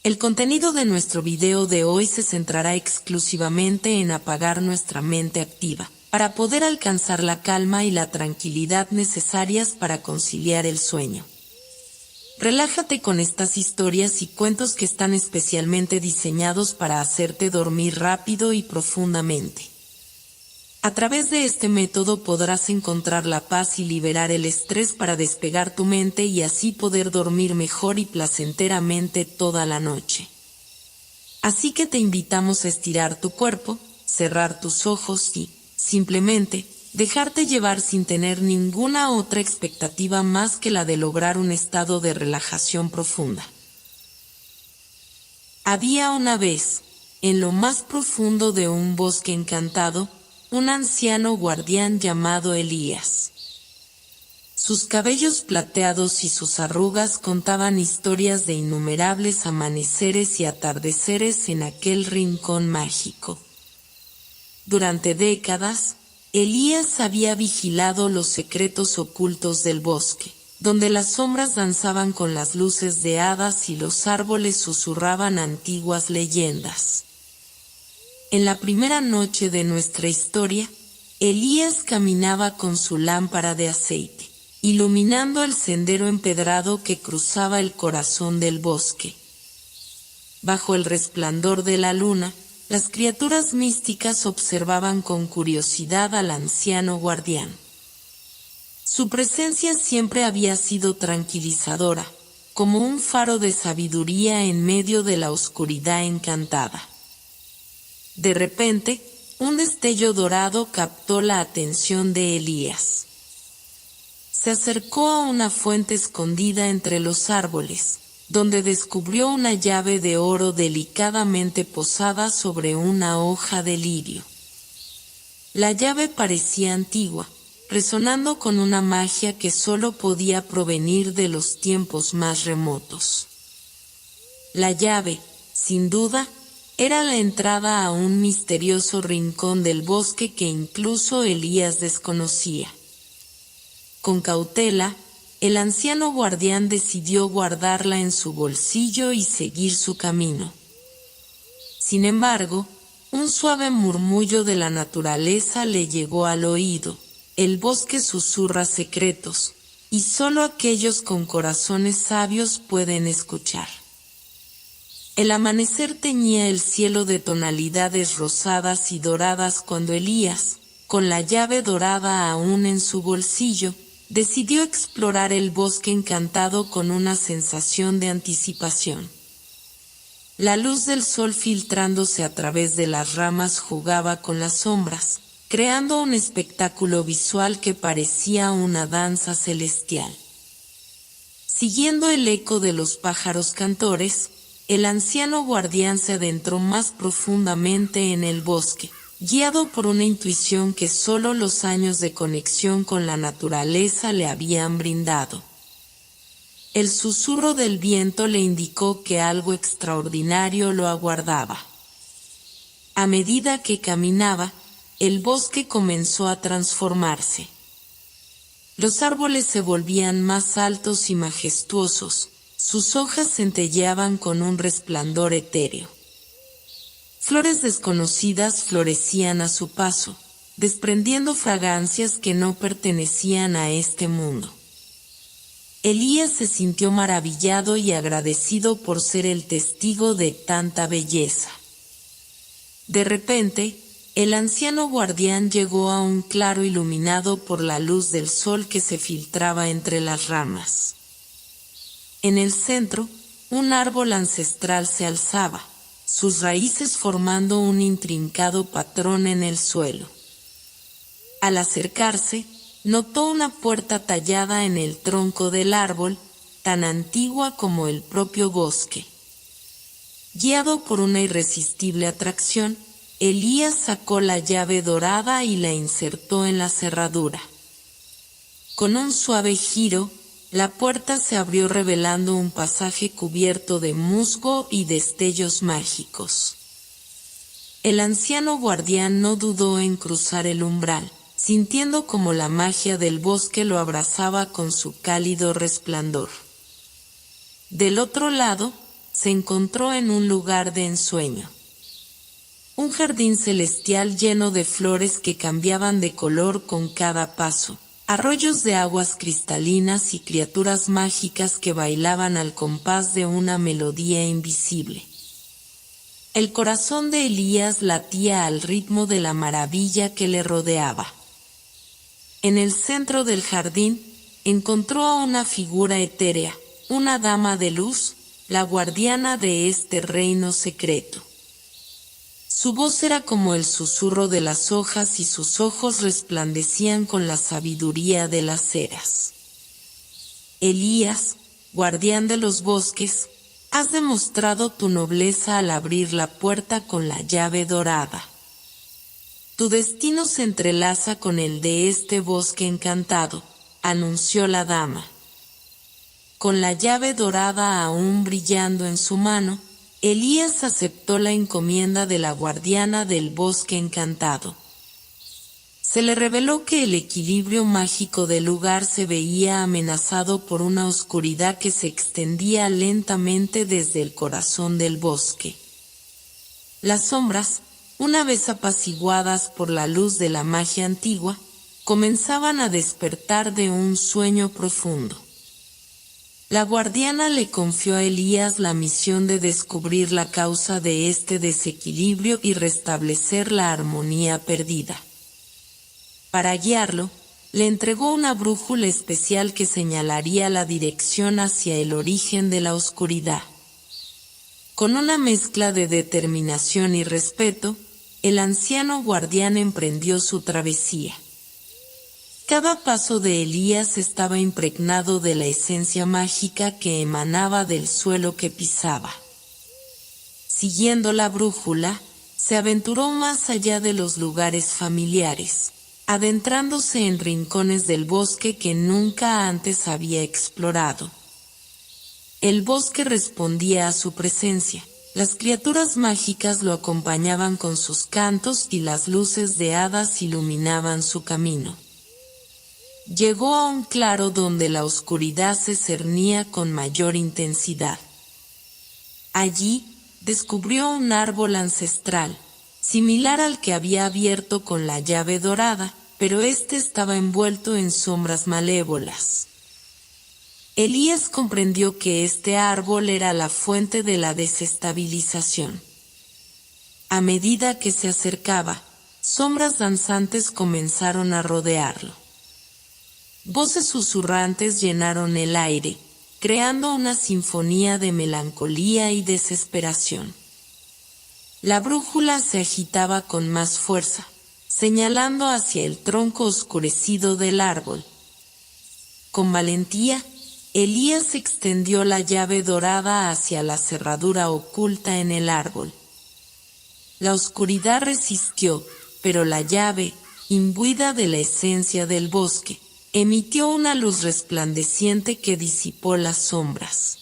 El contenido de nuestro video de hoy se centrará exclusivamente en apagar nuestra mente activa, para poder alcanzar la calma y la tranquilidad necesarias para conciliar el sueño. Relájate con estas historias y cuentos que están especialmente diseñados para hacerte dormir rápido y profundamente. A través de este método podrás encontrar la paz y liberar el estrés para despegar tu mente y así poder dormir mejor y placenteramente toda la noche. Así que te invitamos a estirar tu cuerpo, cerrar tus ojos y, simplemente, dejarte llevar sin tener ninguna otra expectativa más que la de lograr un estado de relajación profunda. Había una vez, en lo más profundo de un bosque encantado, un anciano guardián llamado Elías. Sus cabellos plateados y sus arrugas contaban historias de innumerables amaneceres y atardeceres en aquel rincón mágico. Durante décadas, Elías había vigilado los secretos ocultos del bosque, donde las sombras danzaban con las luces de hadas y los árboles susurraban antiguas leyendas. En la primera noche de nuestra historia, Elías caminaba con su lámpara de aceite, iluminando el sendero empedrado que cruzaba el corazón del bosque. Bajo el resplandor de la luna, las criaturas místicas observaban con curiosidad al anciano guardián. Su presencia siempre había sido tranquilizadora, como un faro de sabiduría en medio de la oscuridad encantada. De repente, un destello dorado captó la atención de Elías. Se acercó a una fuente escondida entre los árboles, donde descubrió una llave de oro delicadamente posada sobre una hoja de lirio. La llave parecía antigua, resonando con una magia que solo podía provenir de los tiempos más remotos. La llave, sin duda, era la entrada a un misterioso rincón del bosque que incluso Elías desconocía. Con cautela, el anciano guardián decidió guardarla en su bolsillo y seguir su camino. Sin embargo, un suave murmullo de la naturaleza le llegó al oído. El bosque susurra secretos, y solo aquellos con corazones sabios pueden escuchar. El amanecer teñía el cielo de tonalidades rosadas y doradas cuando Elías, con la llave dorada aún en su bolsillo, decidió explorar el bosque encantado con una sensación de anticipación. La luz del sol filtrándose a través de las ramas jugaba con las sombras, creando un espectáculo visual que parecía una danza celestial. Siguiendo el eco de los pájaros cantores, el anciano guardián se adentró más profundamente en el bosque, guiado por una intuición que solo los años de conexión con la naturaleza le habían brindado. El susurro del viento le indicó que algo extraordinario lo aguardaba. A medida que caminaba, el bosque comenzó a transformarse. Los árboles se volvían más altos y majestuosos, sus hojas centelleaban con un resplandor etéreo. Flores desconocidas florecían a su paso, desprendiendo fragancias que no pertenecían a este mundo. Elías se sintió maravillado y agradecido por ser el testigo de tanta belleza. De repente, el anciano guardián llegó a un claro iluminado por la luz del sol que se filtraba entre las ramas. En el centro, un árbol ancestral se alzaba, sus raíces formando un intrincado patrón en el suelo. Al acercarse, notó una puerta tallada en el tronco del árbol, tan antigua como el propio bosque. Guiado por una irresistible atracción, Elías sacó la llave dorada y la insertó en la cerradura. Con un suave giro, la puerta se abrió revelando un pasaje cubierto de musgo y destellos mágicos. El anciano guardián no dudó en cruzar el umbral, sintiendo como la magia del bosque lo abrazaba con su cálido resplandor. Del otro lado, se encontró en un lugar de ensueño. Un jardín celestial lleno de flores que cambiaban de color con cada paso, arroyos de aguas cristalinas y criaturas mágicas que bailaban al compás de una melodía invisible. El corazón de Elías latía al ritmo de la maravilla que le rodeaba. En el centro del jardín, encontró a una figura etérea, una dama de luz, la guardiana de este reino secreto. Su voz era como el susurro de las hojas y sus ojos resplandecían con la sabiduría de las eras. Elías, guardián de los bosques, has demostrado tu nobleza al abrir la puerta con la llave dorada. Tu destino se entrelaza con el de este bosque encantado, anunció la dama. Con la llave dorada aún brillando en su mano, Elías aceptó la encomienda de la guardiana del bosque encantado. Se le reveló que el equilibrio mágico del lugar se veía amenazado por una oscuridad que se extendía lentamente desde el corazón del bosque. Las sombras, una vez apaciguadas por la luz de la magia antigua, comenzaban a despertar de un sueño profundo. La guardiana le confió a Elías la misión de descubrir la causa de este desequilibrio y restablecer la armonía perdida. Para guiarlo, le entregó una brújula especial que señalaría la dirección hacia el origen de la oscuridad. Con una mezcla de determinación y respeto, el anciano guardián emprendió su travesía. Cada paso de Elías estaba impregnado de la esencia mágica que emanaba del suelo que pisaba. Siguiendo la brújula, se aventuró más allá de los lugares familiares, adentrándose en rincones del bosque que nunca antes había explorado. El bosque respondía a su presencia, las criaturas mágicas lo acompañaban con sus cantos y las luces de hadas iluminaban su camino. Llegó a un claro donde la oscuridad se cernía con mayor intensidad. Allí, descubrió un árbol ancestral, similar al que había abierto con la llave dorada, pero este estaba envuelto en sombras malévolas. Elías comprendió que este árbol era la fuente de la desestabilización. A medida que se acercaba, sombras danzantes comenzaron a rodearlo. Voces susurrantes llenaron el aire, creando una sinfonía de melancolía y desesperación. La brújula se agitaba con más fuerza, señalando hacia el tronco oscurecido del árbol. Con valentía, Elías extendió la llave dorada hacia la cerradura oculta en el árbol. La oscuridad resistió, pero la llave, imbuida de la esencia del bosque, emitió una luz resplandeciente que disipó las sombras.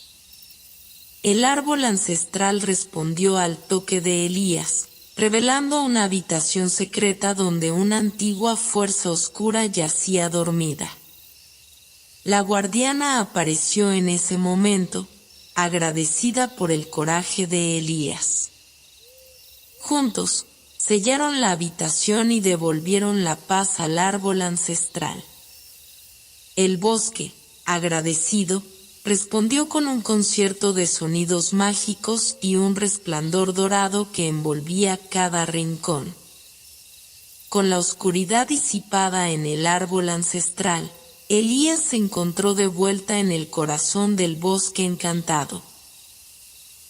El árbol ancestral respondió al toque de Elías, revelando una habitación secreta donde una antigua fuerza oscura yacía dormida. La guardiana apareció en ese momento, agradecida por el coraje de Elías. Juntos, sellaron la habitación y devolvieron la paz al árbol ancestral. El bosque, agradecido, respondió con un concierto de sonidos mágicos y un resplandor dorado que envolvía cada rincón. Con la oscuridad disipada en el árbol ancestral, Elías se encontró de vuelta en el corazón del bosque encantado.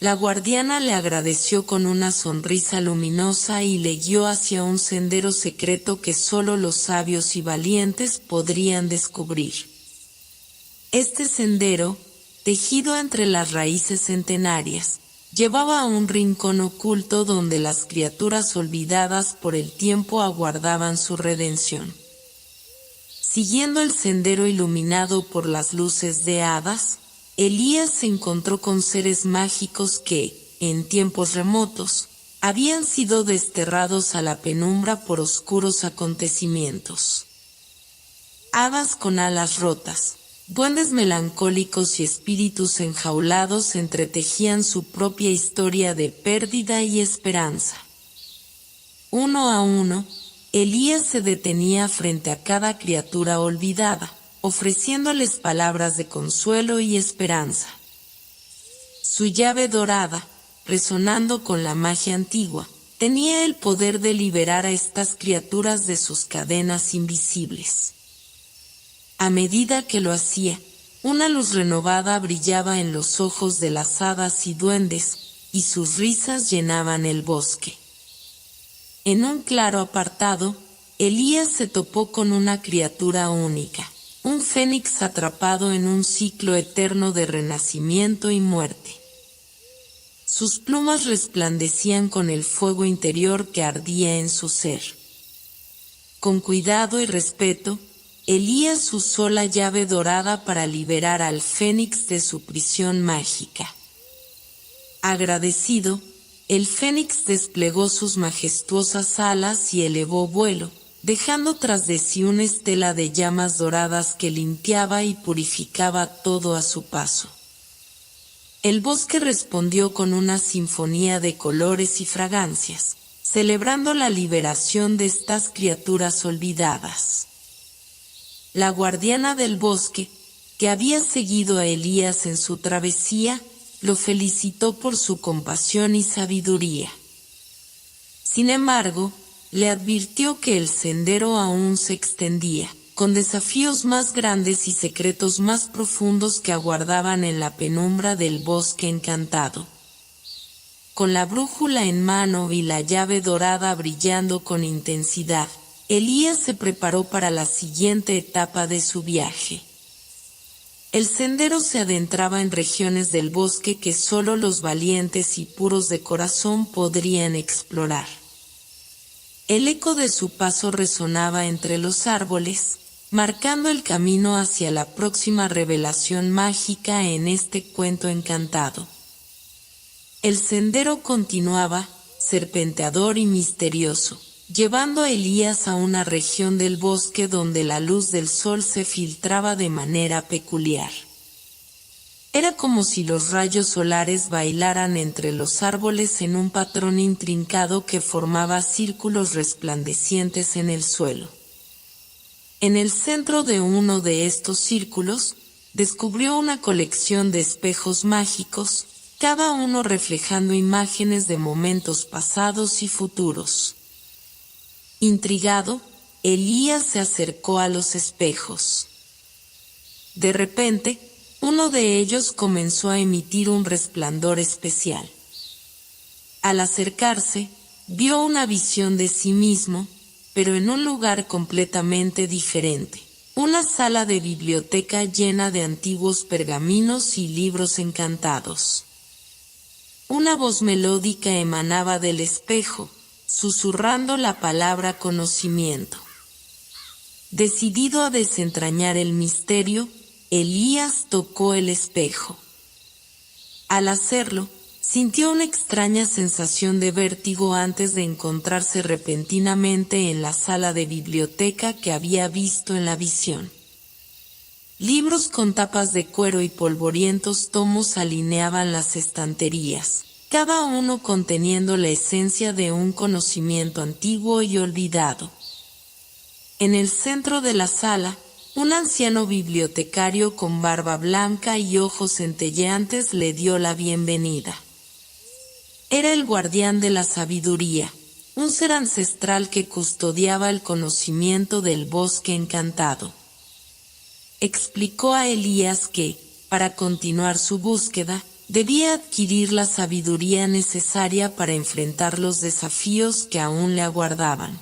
La guardiana le agradeció con una sonrisa luminosa y le guió hacia un sendero secreto que solo los sabios y valientes podrían descubrir. Este sendero, tejido entre las raíces centenarias, llevaba a un rincón oculto donde las criaturas olvidadas por el tiempo aguardaban su redención. Siguiendo el sendero iluminado por las luces de hadas, Elías se encontró con seres mágicos que, en tiempos remotos, habían sido desterrados a la penumbra por oscuros acontecimientos. Hadas con alas rotas, Duendes melancólicos y espíritus enjaulados entretejían su propia historia de pérdida y esperanza. Uno a uno, Elías se detenía frente a cada criatura olvidada, ofreciéndoles palabras de consuelo y esperanza. Su llave dorada, resonando con la magia antigua, tenía el poder de liberar a estas criaturas de sus cadenas invisibles. A medida que lo hacía, una luz renovada brillaba en los ojos de las hadas y duendes, y sus risas llenaban el bosque. En un claro apartado, Elías se topó con una criatura única, un fénix atrapado en un ciclo eterno de renacimiento y muerte. Sus plumas resplandecían con el fuego interior que ardía en su ser. Con cuidado y respeto, Elías usó la llave dorada para liberar al fénix de su prisión mágica. Agradecido, el fénix desplegó sus majestuosas alas y elevó vuelo, dejando tras de sí una estela de llamas doradas que limpiaba y purificaba todo a su paso. El bosque respondió con una sinfonía de colores y fragancias, celebrando la liberación de estas criaturas olvidadas. La guardiana del bosque, que había seguido a Elías en su travesía, lo felicitó por su compasión y sabiduría. Sin embargo, le advirtió que el sendero aún se extendía, con desafíos más grandes y secretos más profundos que aguardaban en la penumbra del bosque encantado. Con la brújula en mano y la llave dorada brillando con intensidad, Elías se preparó para la siguiente etapa de su viaje. El sendero se adentraba en regiones del bosque que solo los valientes y puros de corazón podrían explorar. El eco de su paso resonaba entre los árboles, marcando el camino hacia la próxima revelación mágica en este cuento encantado. El sendero continuaba, serpenteador y misterioso, llevando a Elías a una región del bosque donde la luz del sol se filtraba de manera peculiar. Era como si los rayos solares bailaran entre los árboles en un patrón intrincado que formaba círculos resplandecientes en el suelo. En el centro de uno de estos círculos, descubrió una colección de espejos mágicos, cada uno reflejando imágenes de momentos pasados y futuros. Intrigado, Elías se acercó a los espejos. De repente, uno de ellos comenzó a emitir un resplandor especial. Al acercarse, vio una visión de sí mismo, pero en un lugar completamente diferente. Una sala de biblioteca llena de antiguos pergaminos y libros encantados. Una voz melódica emanaba del espejo, susurrando la palabra conocimiento. Decidido a desentrañar el misterio, Elías tocó el espejo. Al hacerlo, sintió una extraña sensación de vértigo antes de encontrarse repentinamente en la sala de biblioteca que había visto en la visión. Libros con tapas de cuero y polvorientos tomos alineaban las estanterías, cada uno conteniendo la esencia de un conocimiento antiguo y olvidado. En el centro de la sala, un anciano bibliotecario con barba blanca y ojos centelleantes le dio la bienvenida. Era el guardián de la sabiduría, un ser ancestral que custodiaba el conocimiento del bosque encantado. Explicó a Elías que, para continuar su búsqueda, debía adquirir la sabiduría necesaria para enfrentar los desafíos que aún le aguardaban.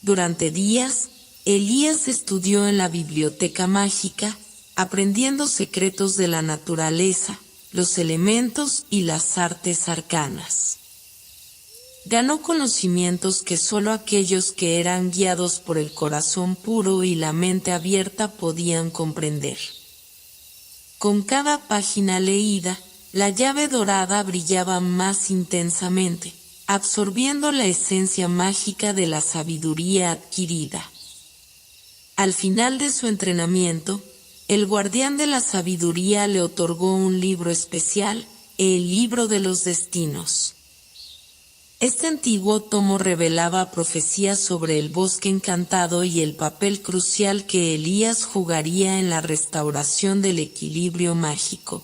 Durante días, Elías estudió en la biblioteca mágica, aprendiendo secretos de la naturaleza, los elementos y las artes arcanas. Ganó conocimientos que solo aquellos que eran guiados por el corazón puro y la mente abierta podían comprender. Con cada página leída, la llave dorada brillaba más intensamente, absorbiendo la esencia mágica de la sabiduría adquirida. Al final de su entrenamiento, el guardián de la sabiduría le otorgó un libro especial, el libro de los destinos. Este antiguo tomo revelaba profecías sobre el bosque encantado y el papel crucial que Elías jugaría en la restauración del equilibrio mágico.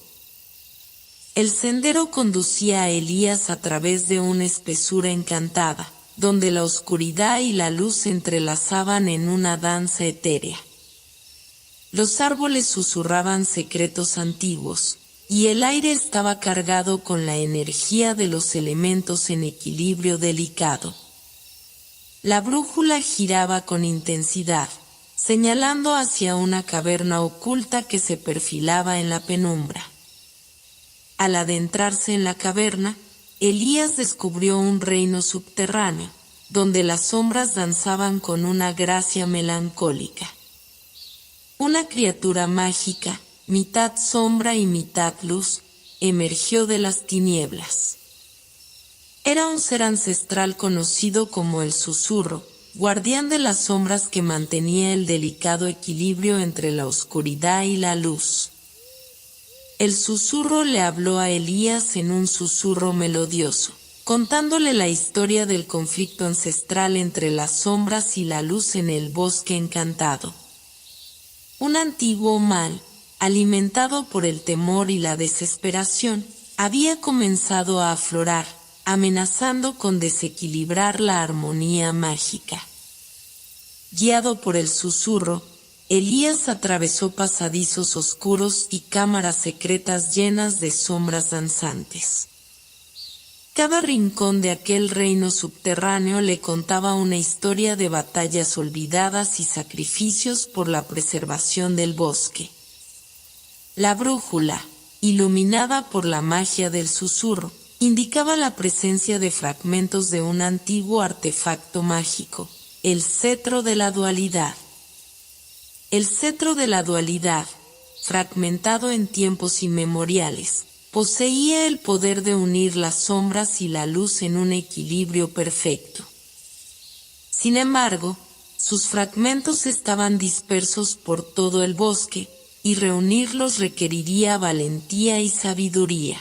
El sendero conducía a Elías a través de una espesura encantada, donde la oscuridad y la luz se entrelazaban en una danza etérea. Los árboles susurraban secretos antiguos, y el aire estaba cargado con la energía de los elementos en equilibrio delicado. La brújula giraba con intensidad, señalando hacia una caverna oculta que se perfilaba en la penumbra. Al adentrarse en la caverna, Elías descubrió un reino subterráneo, donde las sombras danzaban con una gracia melancólica. Una criatura mágica, mitad sombra y mitad luz, emergió de las tinieblas. Era un ser ancestral conocido como el Susurro, guardián de las sombras que mantenía el delicado equilibrio entre la oscuridad y la luz. El Susurro le habló a Elías en un susurro melodioso, contándole la historia del conflicto ancestral entre las sombras y la luz en el bosque encantado. Un antiguo mal, alimentado por el temor y la desesperación, había comenzado a aflorar, amenazando con desequilibrar la armonía mágica. Guiado por el susurro, Elías atravesó pasadizos oscuros y cámaras secretas llenas de sombras danzantes. Cada rincón de aquel reino subterráneo le contaba una historia de batallas olvidadas y sacrificios por la preservación del bosque. La brújula, iluminada por la magia del susurro, indicaba la presencia de fragmentos de un antiguo artefacto mágico, el cetro de la dualidad. El cetro de la dualidad, fragmentado en tiempos inmemoriales, poseía el poder de unir las sombras y la luz en un equilibrio perfecto. Sin embargo, sus fragmentos estaban dispersos por todo el bosque, y reunirlos requeriría valentía y sabiduría.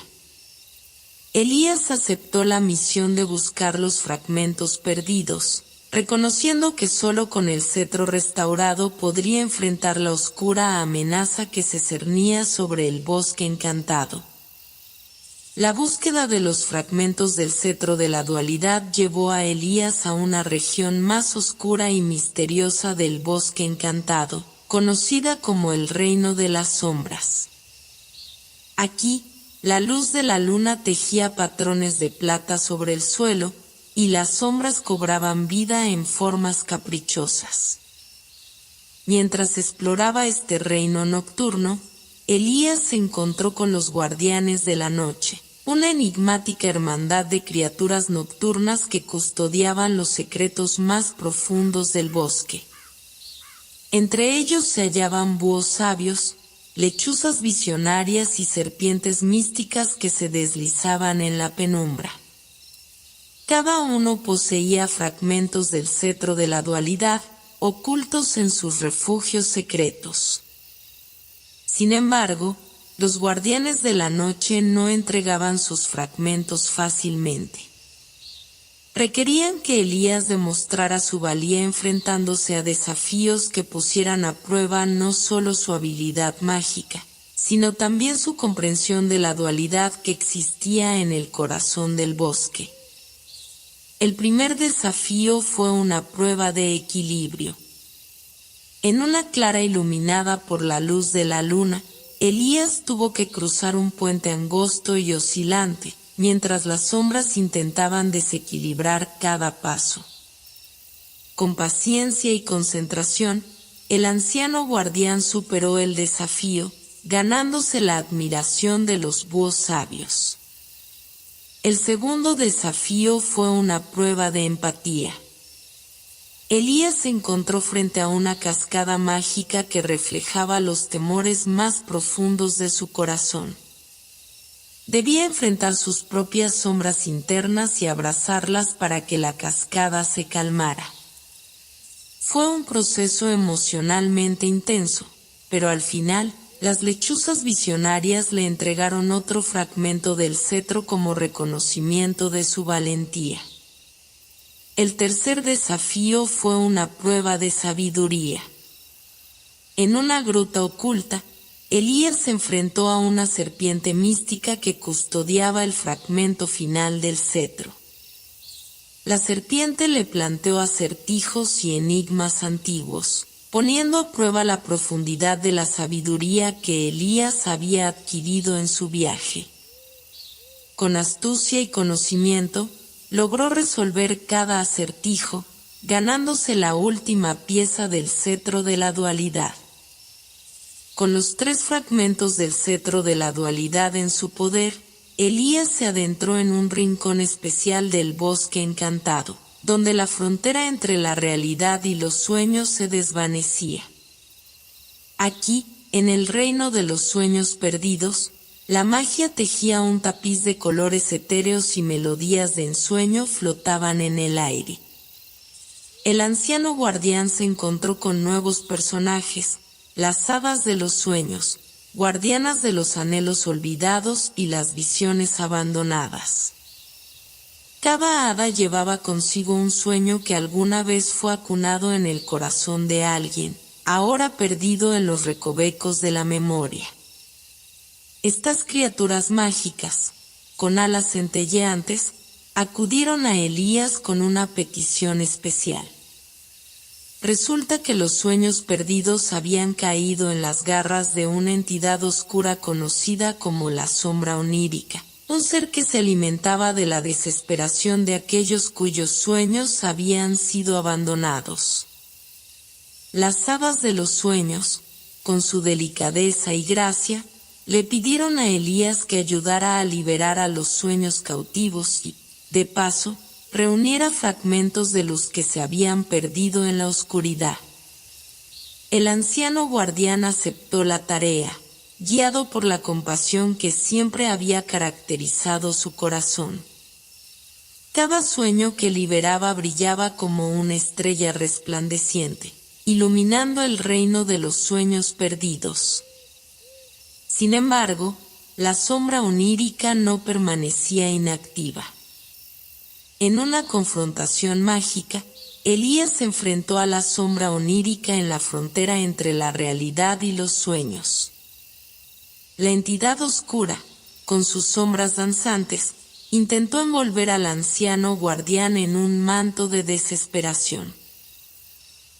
Elías aceptó la misión de buscar los fragmentos perdidos, reconociendo que solo con el cetro restaurado podría enfrentar la oscura amenaza que se cernía sobre el bosque encantado. La búsqueda de los fragmentos del cetro de la dualidad llevó a Elías a una región más oscura y misteriosa del bosque encantado, conocida como el reino de las sombras. Aquí, la luz de la luna tejía patrones de plata sobre el suelo, y las sombras cobraban vida en formas caprichosas. Mientras exploraba este reino nocturno, Elías se encontró con los guardianes de la noche, una enigmática hermandad de criaturas nocturnas que custodiaban los secretos más profundos del bosque. Entre ellos se hallaban búhos sabios, lechuzas visionarias y serpientes místicas que se deslizaban en la penumbra. Cada uno poseía fragmentos del cetro de la dualidad, ocultos en sus refugios secretos. Sin embargo, los guardianes de la noche no entregaban sus fragmentos fácilmente. Requerían que Elías demostrara su valía enfrentándose a desafíos que pusieran a prueba no solo su habilidad mágica, sino también su comprensión de la dualidad que existía en el corazón del bosque. El primer desafío fue una prueba de equilibrio. En una clara iluminada por la luz de la luna, Elías tuvo que cruzar un puente angosto y oscilante, mientras las sombras intentaban desequilibrar cada paso. Con paciencia y concentración, el anciano guardián superó el desafío, ganándose la admiración de los búhos sabios. El segundo desafío fue una prueba de empatía. Elías se encontró frente a una cascada mágica que reflejaba los temores más profundos de su corazón. Debía enfrentar sus propias sombras internas y abrazarlas para que la cascada se calmara. Fue un proceso emocionalmente intenso, pero al final, las lechuzas visionarias le entregaron otro fragmento del cetro como reconocimiento de su valentía. El tercer desafío fue una prueba de sabiduría. En una gruta oculta, Elías se enfrentó a una serpiente mística que custodiaba el fragmento final del cetro. La serpiente le planteó acertijos y enigmas antiguos, poniendo a prueba la profundidad de la sabiduría que Elías había adquirido en su viaje. Con astucia y conocimiento, logró resolver cada acertijo, ganándose la última pieza del cetro de la dualidad. Con los 3 fragmentos del cetro de la dualidad en su poder, Elías se adentró en un rincón especial del bosque encantado, donde la frontera entre la realidad y los sueños se desvanecía. Aquí, en el reino de los sueños perdidos, la magia tejía un tapiz de colores etéreos y melodías de ensueño flotaban en el aire. El anciano guardián se encontró con nuevos personajes, las hadas de los sueños, guardianas de los anhelos olvidados y las visiones abandonadas. Cada hada llevaba consigo un sueño que alguna vez fue acunado en el corazón de alguien, ahora perdido en los recovecos de la memoria. Estas criaturas mágicas, con alas centelleantes, acudieron a Elías con una petición especial. Resulta que los sueños perdidos habían caído en las garras de una entidad oscura conocida como la sombra onírica, un ser que se alimentaba de la desesperación de aquellos cuyos sueños habían sido abandonados. Las hadas de los sueños, con su delicadeza y gracia, le pidieron a Elías que ayudara a liberar a los sueños cautivos y, de paso, reuniera fragmentos de los que se habían perdido en la oscuridad. El anciano guardián aceptó la tarea, guiado por la compasión que siempre había caracterizado su corazón. Cada sueño que liberaba brillaba como una estrella resplandeciente, iluminando el reino de los sueños perdidos. Sin embargo, la sombra onírica no permanecía inactiva. En una confrontación mágica, Elías se enfrentó a la sombra onírica en la frontera entre la realidad y los sueños. La entidad oscura, con sus sombras danzantes, intentó envolver al anciano guardián en un manto de desesperación.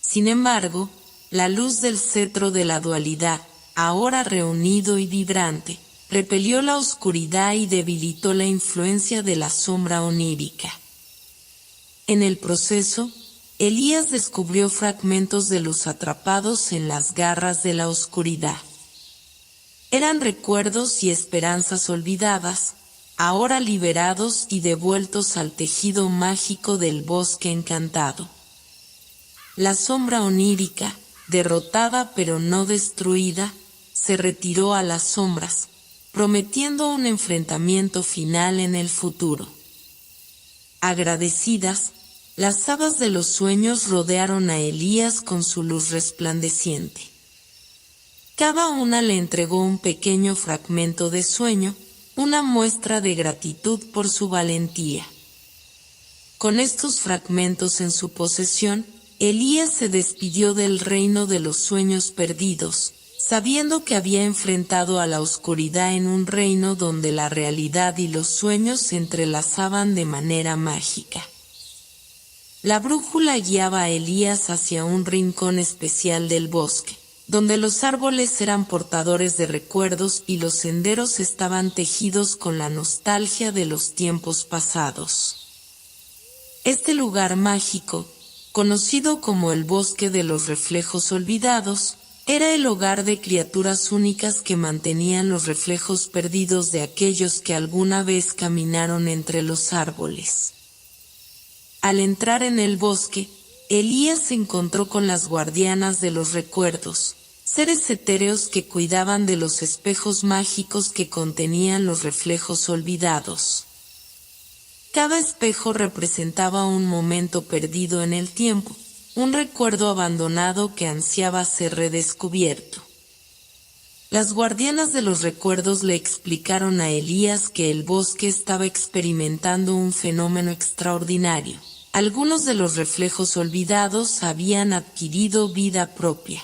Sin embargo, la luz del cetro de la dualidad, ahora reunido y vibrante, repelió la oscuridad y debilitó la influencia de la sombra onírica. En el proceso, Elías descubrió fragmentos de los atrapados en las garras de la oscuridad. Eran recuerdos y esperanzas olvidadas, ahora liberados y devueltos al tejido mágico del bosque encantado. La sombra onírica, derrotada pero no destruida, se retiró a las sombras, prometiendo un enfrentamiento final en el futuro. Agradecidas, las hadas de los sueños rodearon a Elías con su luz resplandeciente. Cada una le entregó un pequeño fragmento de sueño, una muestra de gratitud por su valentía. Con estos fragmentos en su posesión, Elías se despidió del reino de los sueños perdidos, sabiendo que había enfrentado a la oscuridad en un reino donde la realidad y los sueños se entrelazaban de manera mágica. La brújula guiaba a Elías hacia un rincón especial del bosque, donde los árboles eran portadores de recuerdos y los senderos estaban tejidos con la nostalgia de los tiempos pasados. Este lugar mágico, conocido como el Bosque de los Reflejos Olvidados, era el hogar de criaturas únicas que mantenían los reflejos perdidos de aquellos que alguna vez caminaron entre los árboles. Al entrar en el bosque, Elías se encontró con las guardianas de los recuerdos, seres etéreos que cuidaban de los espejos mágicos que contenían los reflejos olvidados. Cada espejo representaba un momento perdido en el tiempo, un recuerdo abandonado que ansiaba ser redescubierto. Las guardianas de los recuerdos le explicaron a Elías que el bosque estaba experimentando un fenómeno extraordinario. Algunos de los reflejos olvidados habían adquirido vida propia.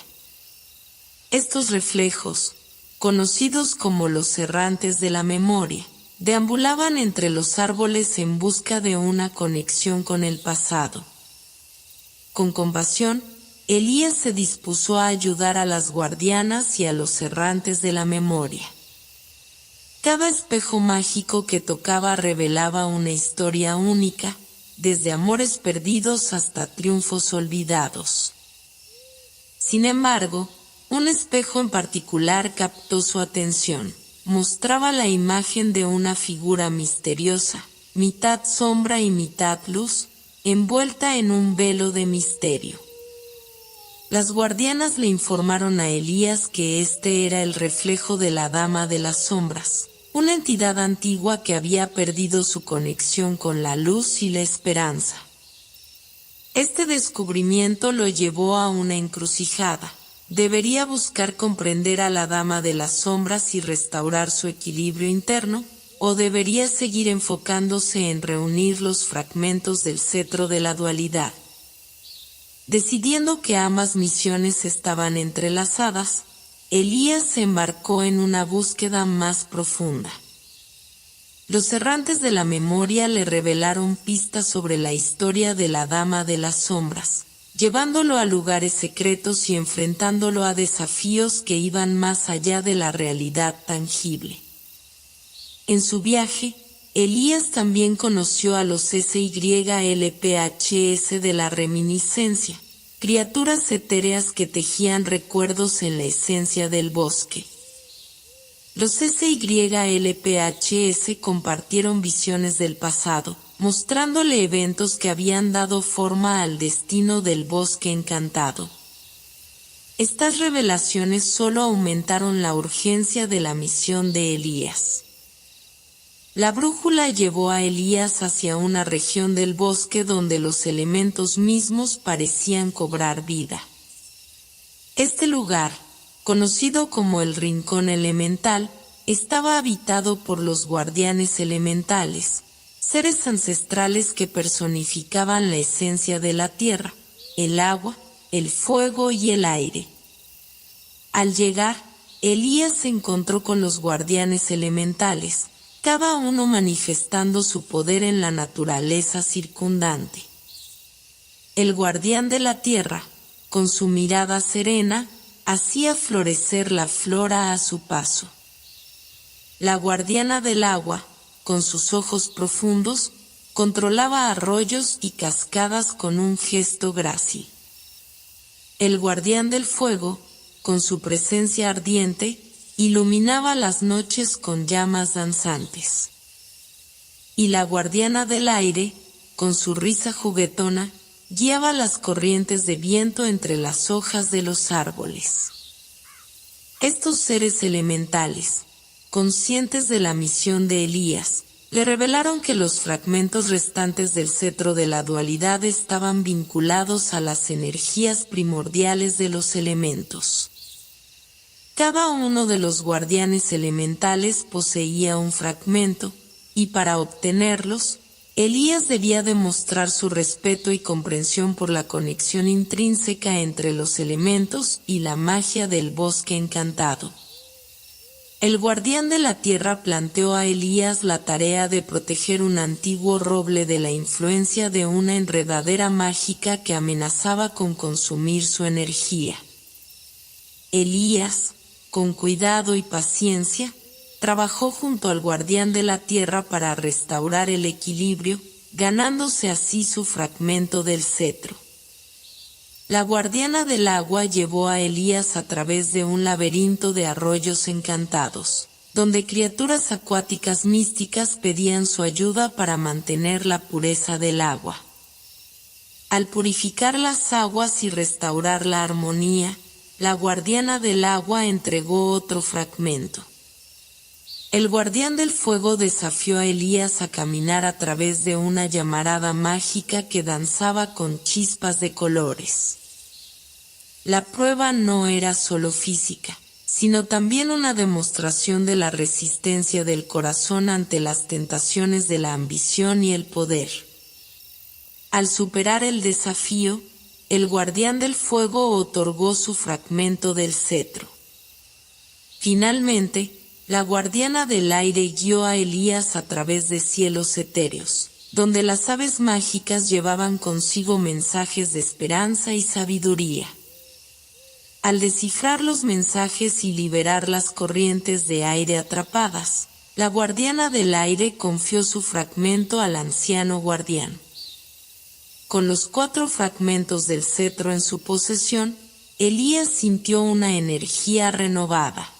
Estos reflejos, conocidos como los errantes de la memoria, deambulaban entre los árboles en busca de una conexión con el pasado. Con compasión, Elías se dispuso a ayudar a las guardianas y a los errantes de la memoria. Cada espejo mágico que tocaba revelaba una historia única, desde amores perdidos hasta triunfos olvidados. Sin embargo, un espejo en particular captó su atención. Mostraba la imagen de una figura misteriosa, mitad sombra y mitad luz, envuelta en un velo de misterio. Las guardianas le informaron a Elías que este era el reflejo de la Dama de las Sombras, una entidad antigua que había perdido su conexión con la luz y la esperanza. Este descubrimiento lo llevó a una encrucijada. Debería buscar comprender a la Dama de las Sombras y restaurar su equilibrio interno, o debería seguir enfocándose en reunir los fragmentos del cetro de la dualidad. Decidiendo que ambas misiones estaban entrelazadas, Elías se embarcó en una búsqueda más profunda. Los errantes de la memoria le revelaron pistas sobre la historia de la Dama de las Sombras, llevándolo a lugares secretos y enfrentándolo a desafíos que iban más allá de la realidad tangible. En su viaje, Elías también conoció a los SYLPHS de la reminiscencia, criaturas etéreas que tejían recuerdos en la esencia del bosque. Los SYLPHS compartieron visiones del pasado, mostrándole eventos que habían dado forma al destino del bosque encantado. Estas revelaciones solo aumentaron la urgencia de la misión de Elías. La brújula llevó a Elías hacia una región del bosque donde los elementos mismos parecían cobrar vida. Este lugar, conocido como el Rincón Elemental, estaba habitado por los guardianes elementales, seres ancestrales que personificaban la esencia de la tierra, el agua, el fuego y el aire. Al llegar, Elías se encontró con los guardianes elementales, cada uno manifestando su poder en la naturaleza circundante. El guardián de la tierra, con su mirada serena, hacía florecer la flora a su paso. La guardiana del agua, con sus ojos profundos, controlaba arroyos y cascadas con un gesto grácil. El guardián del fuego, con su presencia ardiente, iluminaba las noches con llamas danzantes. Y la guardiana del aire, con su risa juguetona, guiaba las corrientes de viento entre las hojas de los árboles. Estos seres elementales, conscientes de la misión de Elías, le revelaron que los fragmentos restantes del cetro de la dualidad estaban vinculados a las energías primordiales de los elementos. Cada uno de los guardianes elementales poseía un fragmento, y para obtenerlos, Elías debía demostrar su respeto y comprensión por la conexión intrínseca entre los elementos y la magia del bosque encantado. El guardián de la tierra planteó a Elías la tarea de proteger un antiguo roble de la influencia de una enredadera mágica que amenazaba con consumir su energía. Elías, con cuidado y paciencia, trabajó junto al guardián de la tierra para restaurar el equilibrio, ganándose así su fragmento del cetro. La guardiana del agua llevó a Elías a través de un laberinto de arroyos encantados, donde criaturas acuáticas místicas pedían su ayuda para mantener la pureza del agua. Al purificar las aguas y restaurar la armonía, la guardiana del agua entregó otro fragmento. El guardián del fuego desafió a Elías a caminar a través de una llamarada mágica que danzaba con chispas de colores. La prueba no era solo física, sino también una demostración de la resistencia del corazón ante las tentaciones de la ambición y el poder. Al superar el desafío, el guardián del fuego otorgó su fragmento del cetro. Finalmente, la guardiana del aire guió a Elías a través de cielos etéreos, donde las aves mágicas llevaban consigo mensajes de esperanza y sabiduría. Al descifrar los mensajes y liberar las corrientes de aire atrapadas, la guardiana del aire confió su fragmento al anciano guardián. Con los 4 fragmentos del cetro en su posesión, Elías sintió una energía renovada.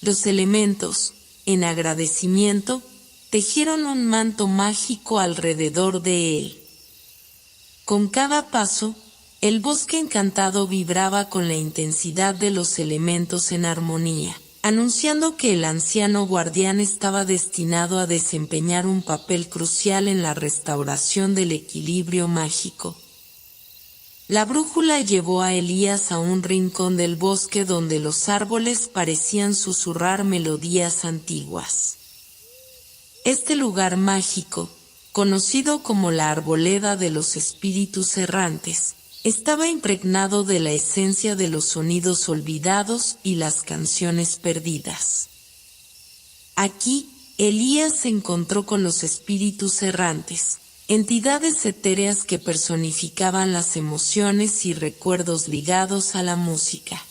Los elementos, en agradecimiento, tejieron un manto mágico alrededor de él. Con cada paso, el bosque encantado vibraba con la intensidad de los elementos en armonía, anunciando que el anciano guardián estaba destinado a desempeñar un papel crucial en la restauración del equilibrio mágico. La brújula llevó a Elías a un rincón del bosque donde los árboles parecían susurrar melodías antiguas. Este lugar mágico, conocido como la arboleda de los espíritus errantes, estaba impregnado de la esencia de los sonidos olvidados y las canciones perdidas. Aquí, Elías se encontró con los espíritus errantes, entidades etéreas que personificaban las emociones y recuerdos ligados a la música.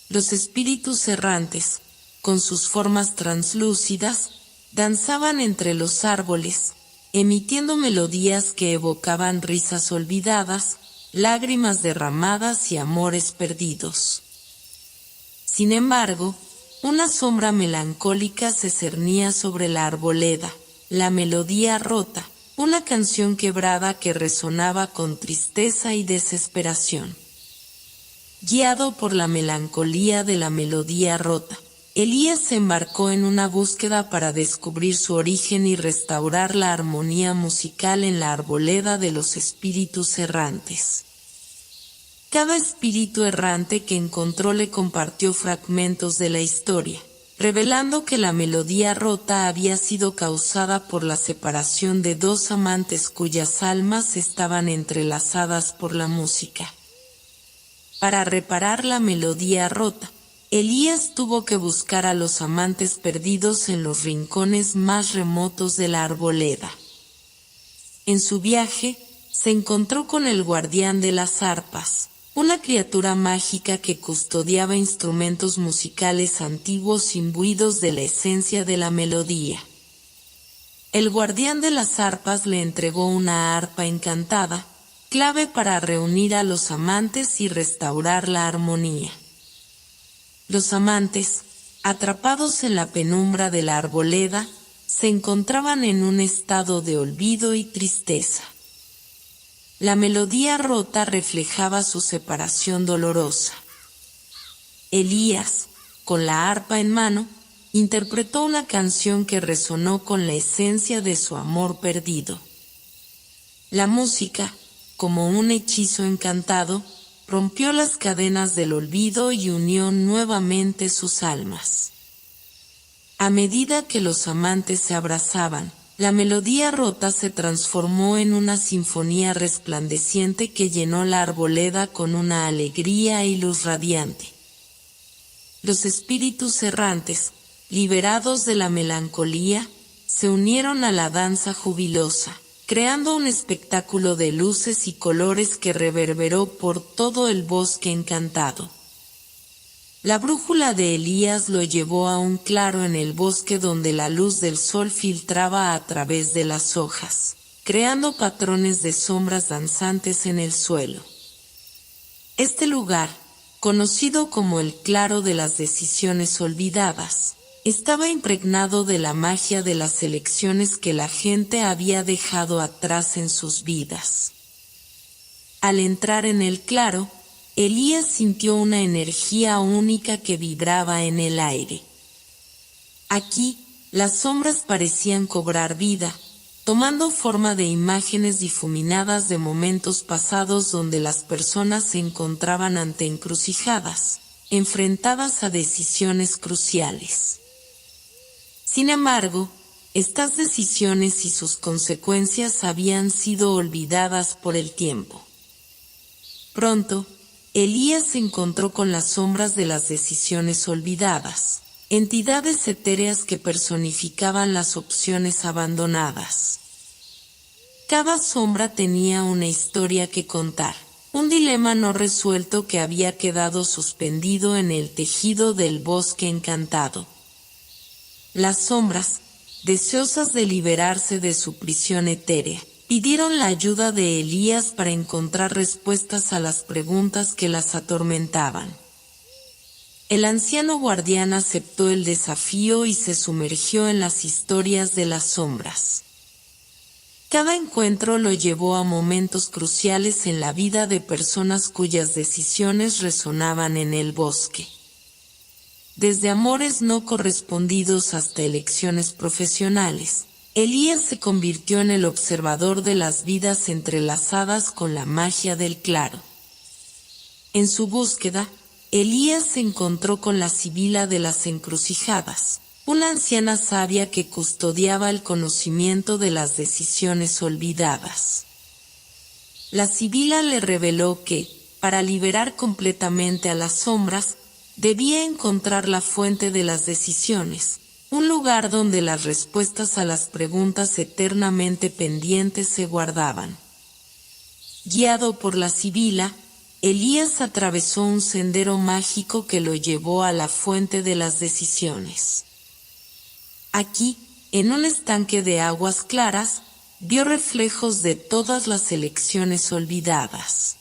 Los espíritus errantes, con sus formas translúcidas, danzaban entre los árboles, emitiendo melodías que evocaban risas olvidadas, lágrimas derramadas y amores perdidos. Sin embargo, una sombra melancólica se cernía sobre la arboleda, la melodía rota, una canción quebrada que resonaba con tristeza y desesperación. Guiado por la melancolía de la melodía rota, Elías se embarcó en una búsqueda para descubrir su origen y restaurar la armonía musical en la arboleda de los espíritus errantes. Cada espíritu errante que encontró le compartió fragmentos de la historia, revelando que la melodía rota había sido causada por la separación de 2 amantes cuyas almas estaban entrelazadas por la música. Para reparar la melodía rota, Elías tuvo que buscar a los amantes perdidos en los rincones más remotos de la arboleda. En su viaje, se encontró con el guardián de las arpas, una criatura mágica que custodiaba instrumentos musicales antiguos imbuidos de la esencia de la melodía. El guardián de las arpas le entregó una arpa encantada, clave para reunir a los amantes y restaurar la armonía. Los amantes, atrapados en la penumbra de la arboleda, se encontraban en un estado de olvido y tristeza. La melodía rota reflejaba su separación dolorosa. Elías, con la arpa en mano, interpretó una canción que resonó con la esencia de su amor perdido. La música, como un hechizo encantado, rompió las cadenas del olvido y unió nuevamente sus almas. A medida que los amantes se abrazaban, la melodía rota se transformó en una sinfonía resplandeciente que llenó la arboleda con una alegría y luz radiante. Los espíritus errantes, liberados de la melancolía, se unieron a la danza jubilosa, creando un espectáculo de luces y colores que reverberó por todo el bosque encantado. La brújula de Elías lo llevó a un claro en el bosque donde la luz del sol filtraba a través de las hojas, creando patrones de sombras danzantes en el suelo. Este lugar, conocido como el claro de las decisiones olvidadas, estaba impregnado de la magia de las elecciones que la gente había dejado atrás en sus vidas. Al entrar en el claro, Elías sintió una energía única que vibraba en el aire. Aquí, las sombras parecían cobrar vida, tomando forma de imágenes difuminadas de momentos pasados donde las personas se encontraban ante encrucijadas, enfrentadas a decisiones cruciales. Sin embargo, estas decisiones y sus consecuencias habían sido olvidadas por el tiempo. Pronto, Elías se encontró con las sombras de las decisiones olvidadas, entidades etéreas que personificaban las opciones abandonadas. Cada sombra tenía una historia que contar, un dilema no resuelto que había quedado suspendido en el tejido del bosque encantado. Las sombras, deseosas de liberarse de su prisión etérea, pidieron la ayuda de Elías para encontrar respuestas a las preguntas que las atormentaban. El anciano guardián aceptó el desafío y se sumergió en las historias de las sombras. Cada encuentro lo llevó a momentos cruciales en la vida de personas cuyas decisiones resonaban en el bosque. Desde amores no correspondidos hasta elecciones profesionales, Elías se convirtió en el observador de las vidas entrelazadas con la magia del claro. En su búsqueda, Elías se encontró con la Sibila de las Encrucijadas, una anciana sabia que custodiaba el conocimiento de las decisiones olvidadas. La Sibila le reveló que, para liberar completamente a las sombras, debía encontrar la fuente de las decisiones, un lugar donde las respuestas a las preguntas eternamente pendientes se guardaban. Guiado por la Sibila, Elías atravesó un sendero mágico que lo llevó a la fuente de las decisiones. Aquí, en un estanque de aguas claras, vio reflejos de todas las elecciones olvidadas.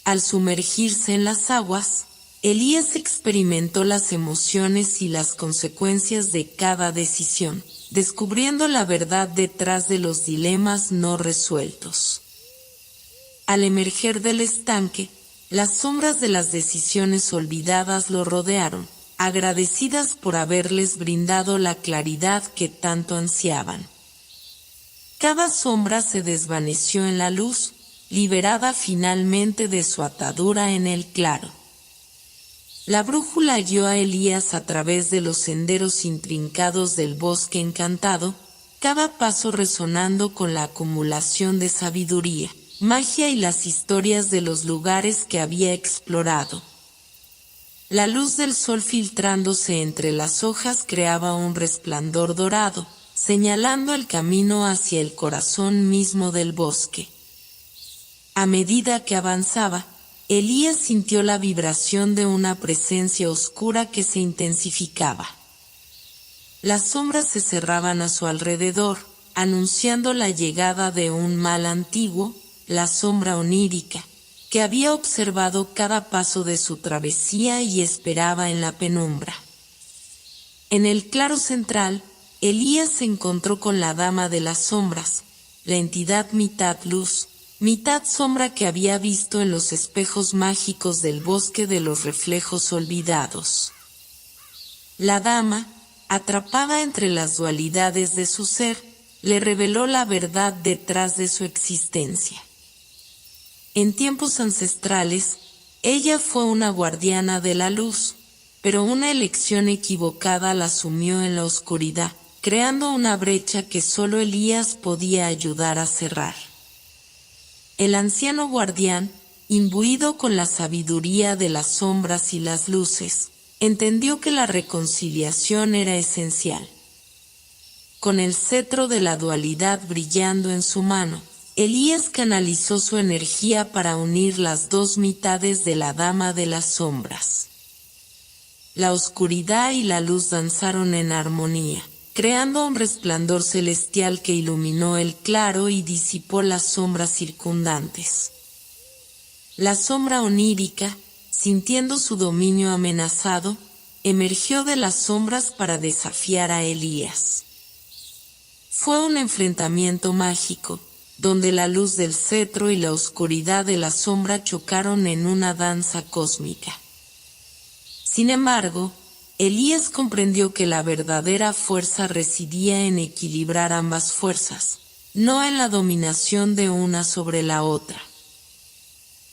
Al sumergirse en las aguas, Elías experimentó las emociones y las consecuencias de cada decisión, descubriendo la verdad detrás de los dilemas no resueltos. Al emerger del estanque, las sombras de las decisiones olvidadas lo rodearon, agradecidas por haberles brindado la claridad que tanto ansiaban. Cada sombra se desvaneció en la luz, liberada finalmente de su atadura en el claro. La brújula guió a Elías a través de los senderos intrincados del bosque encantado, cada paso resonando con la acumulación de sabiduría, magia y las historias de los lugares que había explorado. La luz del sol filtrándose entre las hojas creaba un resplandor dorado, señalando el camino hacia el corazón mismo del bosque. A medida que avanzaba, Elías sintió la vibración de una presencia oscura que se intensificaba. Las sombras se cerraban a su alrededor, anunciando la llegada de un mal antiguo, la sombra onírica, que había observado cada paso de su travesía y esperaba en la penumbra. En el claro central, Elías se encontró con la Dama de las Sombras, la entidad mitad luz, mitad sombra que había visto en los espejos mágicos del bosque de los reflejos olvidados. La dama, atrapada entre las dualidades de su ser, le reveló la verdad detrás de su existencia. En tiempos ancestrales, ella fue una guardiana de la luz, pero una elección equivocada la sumió en la oscuridad, creando una brecha que solo Elías podía ayudar a cerrar. El anciano guardián, imbuido con la sabiduría de las sombras y las luces, entendió que la reconciliación era esencial. Con el cetro de la dualidad brillando en su mano, Elías canalizó su energía para unir las dos mitades de la Dama de las Sombras. La oscuridad y la luz danzaron en armonía, creando un resplandor celestial que iluminó el claro y disipó las sombras circundantes. La sombra onírica, sintiendo su dominio amenazado, emergió de las sombras para desafiar a Elías. Fue un enfrentamiento mágico, donde la luz del cetro y la oscuridad de la sombra chocaron en una danza cósmica. Sin embargo, Elías comprendió que la verdadera fuerza residía en equilibrar ambas fuerzas, no en la dominación de una sobre la otra.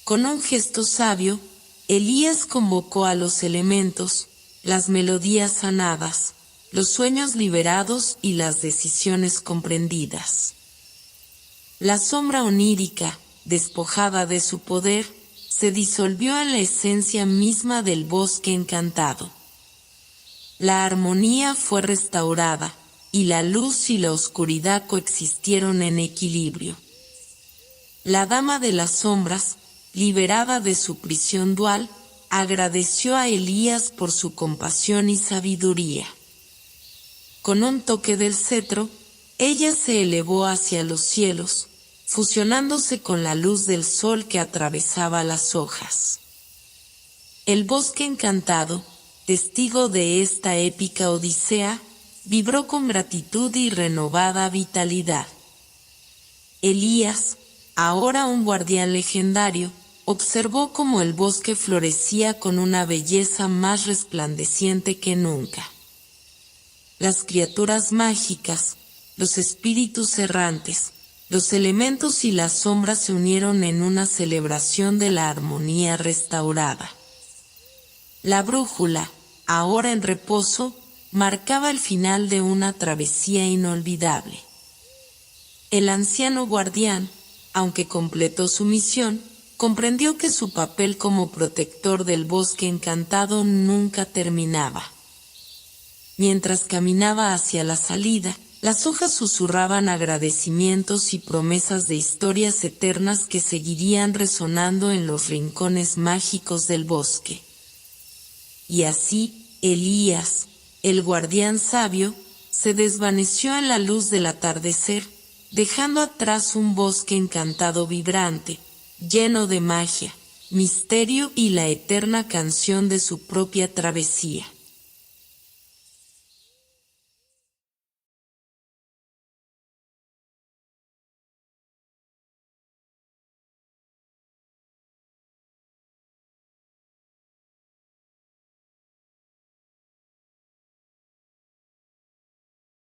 Con un gesto sabio, Elías convocó a los elementos, las melodías sanadas, los sueños liberados y las decisiones comprendidas. La sombra onírica, despojada de su poder, se disolvió en la esencia misma del bosque encantado. La armonía fue restaurada, y la luz y la oscuridad coexistieron en equilibrio. La dama de las sombras, liberada de su prisión dual, agradeció a Elías por su compasión y sabiduría. Con un toque del cetro, ella se elevó hacia los cielos, fusionándose con la luz del sol que atravesaba las hojas. El bosque encantado, testigo de esta épica odisea, vibró con gratitud y renovada vitalidad. Elías, ahora un guardián legendario, observó cómo el bosque florecía con una belleza más resplandeciente que nunca. Las criaturas mágicas, los espíritus errantes, los elementos y las sombras se unieron en una celebración de la armonía restaurada. La brújula, ahora en reposo, marcaba el final de una travesía inolvidable. El anciano guardián, aunque completó su misión, comprendió que su papel como protector del bosque encantado nunca terminaba. Mientras caminaba hacia la salida, las hojas susurraban agradecimientos y promesas de historias eternas que seguirían resonando en los rincones mágicos del bosque. Y así, Elías, el guardián sabio, se desvaneció en la luz del atardecer, dejando atrás un bosque encantado vibrante, lleno de magia, misterio y la eterna canción de su propia travesía.